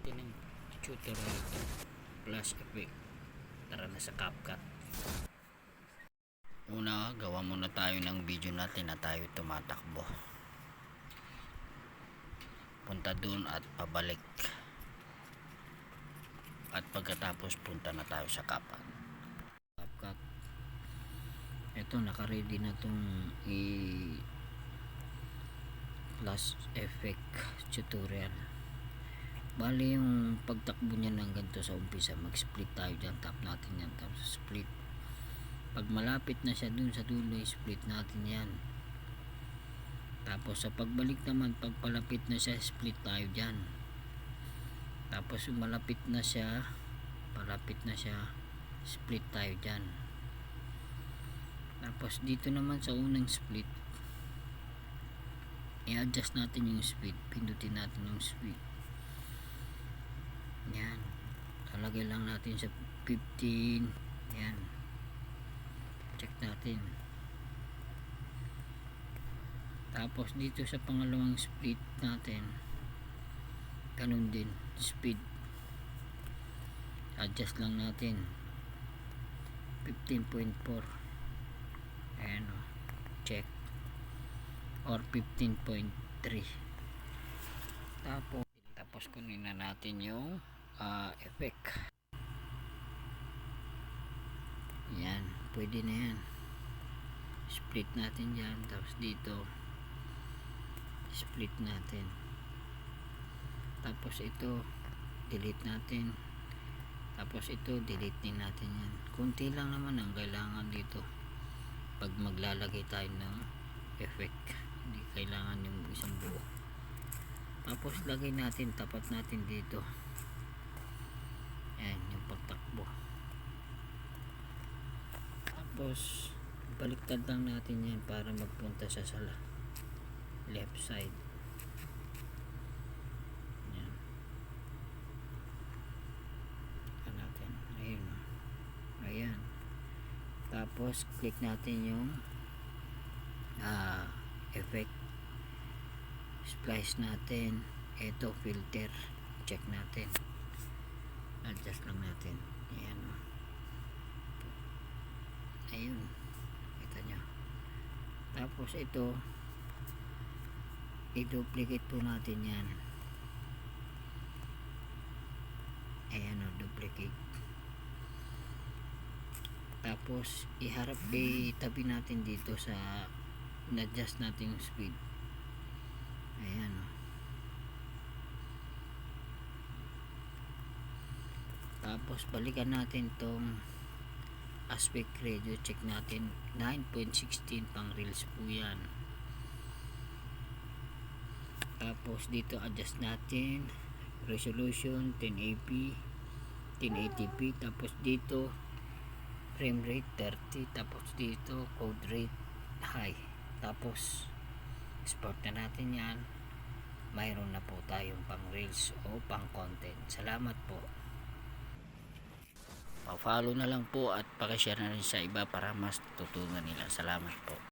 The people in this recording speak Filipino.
Tining tutorial plus effect. Tara na sa CapCut. Una, gawa muna tayo ng video natin na tayo tumatakbo. Punta dun at pabalik. At pagkatapos punta na tayo sa CapCut. Ito, naka-ready na tong plus effect tutorial. Bali yung pagtakbo niya ng ganito sa umpisa, mag-split tayo dyan, tap natin yan, tapos split. Pag malapit na siya dun sa dulo, split natin yan. Tapos sa pagbalik naman, pag palapit na siya, split tayo dyan. Tapos malapit na siya, split tayo dyan. Tapos dito naman sa unang split, i-adjust natin yung speed, pindutin natin yung speed. Yan, talagay lang natin sa 15. Yan, check natin. Tapos dito sa pangalawang split natin, ganun din, speed, adjust lang natin 15.4. ayan o, check, or 15.3. tapos kunin na natin yung effect. Yan, pwede na yan. Split natin dyan, tapos dito split natin, tapos ito delete natin, tapos ito delete din natin. Yan, kunti lang naman ang kailangan dito pag maglalagay tayo ng effect, hindi kailangan yung isang buo. Tapos lagay natin, tapat natin dito. Ayan yung pagtakbo. Tapos baliktad lang natin yan para magpunta sa left side. Ayan. Ayan natin. Ayun. Ayan. Tapos click natin yung effect, splice natin, ito filter, check natin, adjust lang natin. Ayan, ayun, kita nyo. Tapos ito i-duplicate po natin yan. Ayan o, duplicate. Tapos itabi natin dito sa na-adjust natin yung speed. Ayan o. Tapos balikan natin tong aspect ratio, check natin 9.16, pang reels po yan. Tapos dito adjust natin resolution 1080p, tapos dito frame rate 30, tapos dito code rate high. Tapos export na natin yan. Mayroon na po tayong pang reels o pang content. Salamat po. Pa-follow na lang po at pakishare na rin sa iba para mas tutunan nila. Salamat po.